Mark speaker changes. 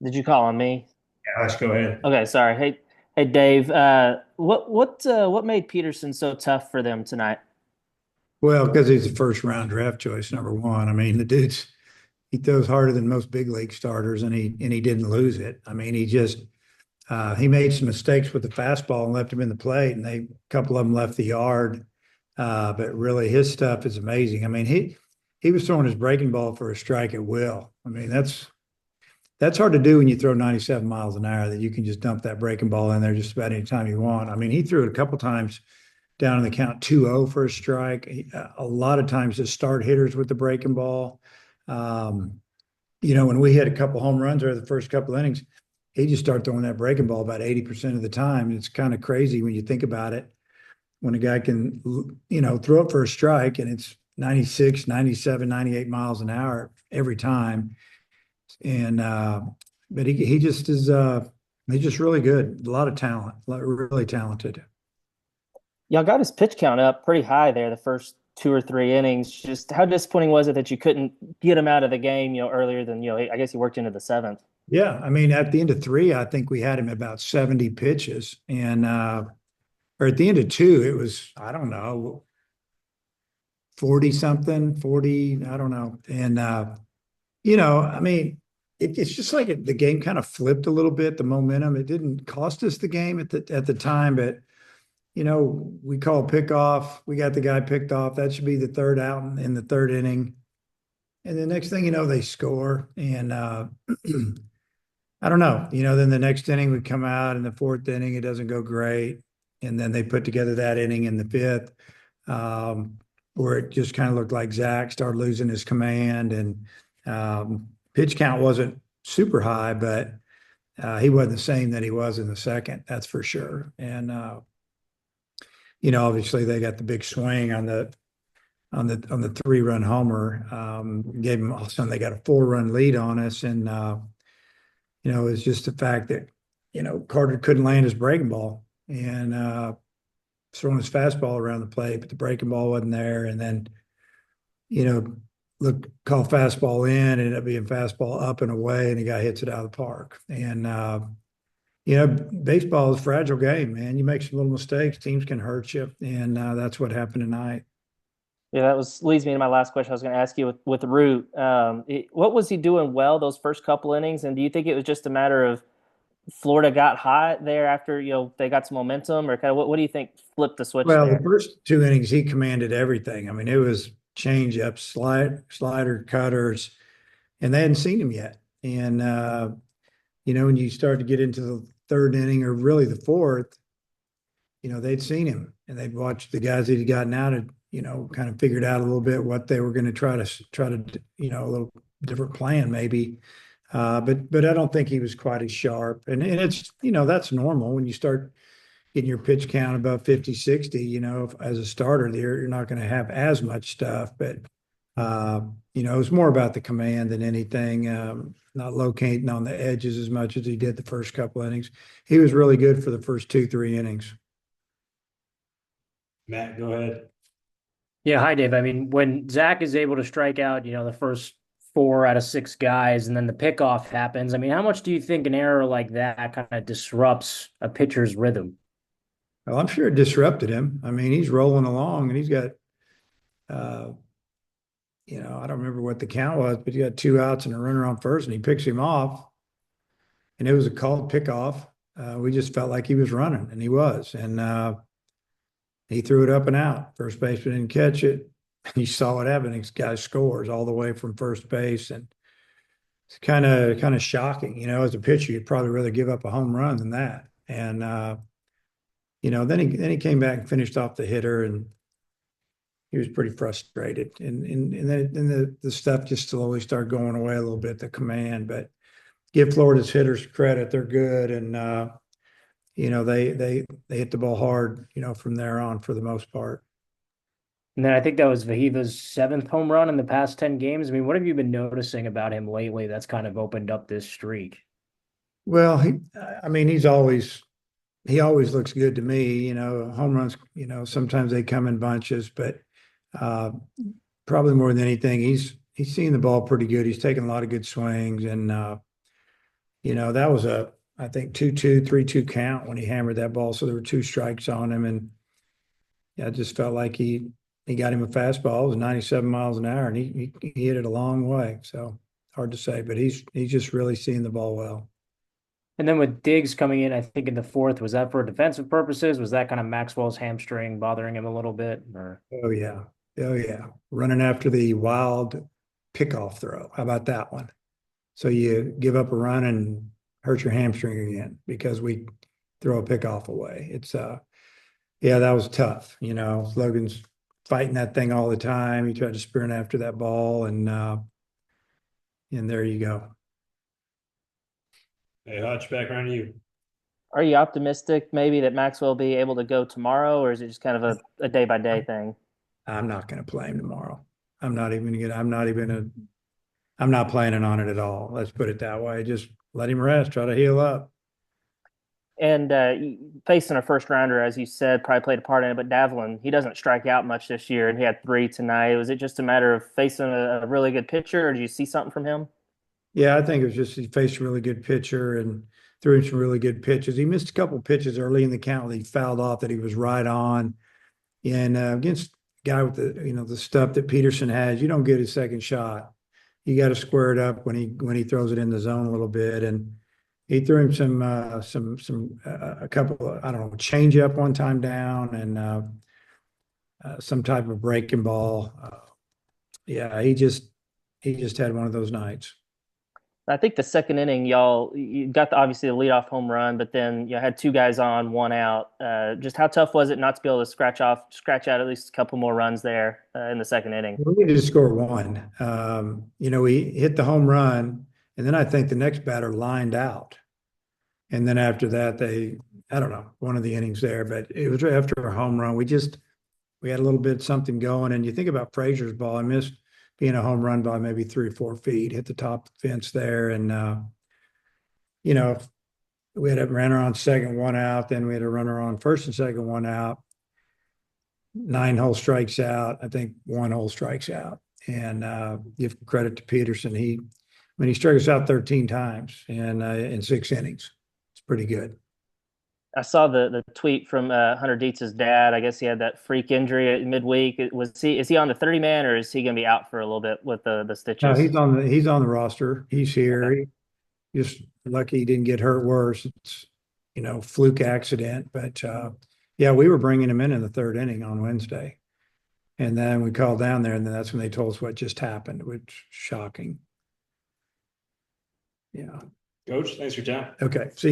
Speaker 1: Did you call on me?
Speaker 2: Yeah, let's go ahead.
Speaker 1: Okay, sorry. Hey, Dave. What made Peterson so tough for them tonight?
Speaker 3: Well, because he's a first round draft choice, number one. I mean, he throws harder than most big league starters, and he didn't lose it. I mean, he made some mistakes with the fastball and left him in the plate, and a couple of them left the yard. But really, his stuff is amazing. I mean, he was throwing his breaking ball for a strike at will. I mean, that's hard to do when you throw 97 miles an hour, that you can just dump that breaking ball in there just about any time you want. I mean, he threw it a couple times down in the count 2-0 for a strike. A lot of times to start hitters with the breaking ball. Um, when we hit a couple home runs or the first couple innings, he just started throwing that breaking ball about 80% of the time. It's kind of crazy when you think about it. When a guy can, throw it for a strike and it's 96, 97, 98 miles an hour every time. And but he just is he's just really good. A lot of talent, really talented.
Speaker 1: Y'all got his pitch count up pretty high there the first two or three innings. Just how disappointing was it that you couldn't get him out of the game, earlier than, I guess he worked into the seventh.
Speaker 3: Yeah, I mean, at the end of three, I think we had him at about 70 pitches, and or at the end of two, it was, I don't know, 40 something, 40, I don't know. And I mean, it's just like the game kind of flipped a little bit, the momentum. It didn't cost us the game at the time, but we call pickoff. We got the guy picked off. That should be the third out in the third inning. And the next thing you know, they score. And I don't know. Then the next inning would come out in the fourth inning. It doesn't go great. And then they put together that inning in the fifth, where it just kind of looked like Zach started losing his command. And pitch count wasn't super high, but he wasn't the same that he was in the second. That's for sure. And, obviously they got the big swing on the 3-run homer. Gave them, all of a sudden they got a 4-run lead on us. And, it's just the fact that, Carter couldn't land his breaking ball and throwing his fastball around the plate, but the breaking ball wasn't there. And then, you know, call fastball in, ended up being fastball up and away, and the guy hits it out of the park. And, baseball is a fragile game, man. You make some little mistakes, teams can hurt you. And that's what happened tonight.
Speaker 1: Yeah, that was leads me to my last question. I was going to ask you with Root. What was he doing well those first couple innings? And do you think it was just a matter of Florida got hot there after they got some momentum, or kind of what do you think flipped the switch
Speaker 3: Well, the
Speaker 1: there?
Speaker 3: first two innings, he commanded everything. I mean, it was change ups, slider, cutters, and they hadn't seen him yet. And, when you start to get into the third inning or really the fourth, they'd seen him and they'd watched the guys that had gotten out and, kind of figured out a little bit what they were going to try to, a little different plan maybe. But I don't think he was quite as sharp. And it's, that's normal when you start getting your pitch count above 50, 60, as a starter there, you're not going to have as much stuff. But, it was more about the command than anything, not locating on the edges as much as he did the first couple innings. He was really good for the first 2, 3 innings.
Speaker 2: Matt, go ahead.
Speaker 4: Yeah, hi Dave. I mean, when Zach is able to strike out, the first four out of six guys, and then the pickoff happens. I mean, how much do you think an error like that kind of disrupts a pitcher's rhythm?
Speaker 3: Well, I'm sure it disrupted him. I mean, he's rolling along and he's got, uh, I don't remember what the count was, but he got 2 outs and a runner on first, and he picks him off, and it was a called pickoff. We just felt like he was running, and he was, and he threw it up and out. First baseman didn't catch it. He saw it happen. This guy scores all the way from first base, and it's kind of shocking. As a pitcher, you'd probably rather give up a home run than that. And then he came back and finished off the hitter, and he was pretty frustrated. And then the stuff just slowly started going away a little bit, the command. But give Florida's hitters credit; they're good, and they hit the ball hard, from there on for the most part.
Speaker 4: And then I think that was Vahiva's seventh home run in the past 10 games. I mean, what have you been noticing about him lately that's kind of opened up this streak?
Speaker 3: Well, I mean, he always looks good to me. Home runs, sometimes they come in bunches, but uh, probably more than anything, he's seeing the ball pretty good. He's taking a lot of good swings, and You know, that was I think 2-2, 3-2 count when he hammered that ball. So there were 2 strikes on him. And yeah, I just felt like he got him a fastball. It was 97 miles an hour and he hit it a long way. So hard to say, but he's just really seeing the ball well.
Speaker 4: And then with Diggs coming in, I think in the fourth, was that for defensive purposes? Was that kind of Maxwell's hamstring bothering him a little bit? Or
Speaker 3: Oh yeah. Oh yeah. Running after the wild pickoff throw. How about that one? So you give up a run and hurt your hamstring again because we throw a pickoff away. It's yeah, that was tough. You know, Logan's fighting that thing all the time. He tried to sprint after that ball and there you go.
Speaker 2: Hey, Hutch, back around to you.
Speaker 1: Are you optimistic maybe that Maxwell will be able to go tomorrow, or is it just kind of a day by day thing?
Speaker 3: I'm not going to play him tomorrow. I'm not planning on it at all. Let's put it that way. Just let him rest, try to heal up.
Speaker 1: And facing a first rounder, as you said, probably played a part in it. But Davlin, he doesn't strike out much this year, and he had 3 tonight. Was it just a matter of facing a really good pitcher, or did you see something from him?
Speaker 3: Yeah, I think it was just he faced a really good pitcher and threw him some really good pitches. He missed a couple of pitches early in the count that he fouled off that he was right on. And against a guy with the stuff that Peterson has, you don't get his second shot. You got to square it up when he throws it in the zone a little bit. And he threw him a couple of, I don't know, change up one time down and some type of breaking ball. Yeah, he just had one of those nights.
Speaker 1: I think the second inning, you got obviously the leadoff home run, but then you had 2 guys on, 1 out. Just how tough was it not to be able to scratch out at least a couple more runs there in the second inning?
Speaker 3: We needed to score 1. We hit the home run, and then I think the next batter lined out. And then after that, I don't know, one of the innings there, but it was right after a home run. We had a little bit something going. And you think about Frazier's ball, I missed being a home run by maybe 3 or 4 feet, hit the top fence there. And, we had a runner on second, 1 out. Then we had a runner on first and second, 1 out. 9 whole strikes out. I think 1 whole strikes out. And give credit to Peterson. He struck us out 13 times in 6 innings. It's pretty good.
Speaker 1: I saw the tweet from Hunter Dietz's dad. I guess he had that freak injury at midweek. Is he on the 30-man, or is he going to be out for a little bit with the stitches?
Speaker 3: No, he's on the roster. He's here.
Speaker 1: Okay.
Speaker 3: Just lucky he didn't get hurt worse. It's fluke accident. But yeah, we were bringing him in the 3rd inning on Wednesday, and then we called down there, and then that's when they told us what just happened, which is shocking. Yeah.
Speaker 2: Coach, thanks for your time.
Speaker 3: Okay. See you.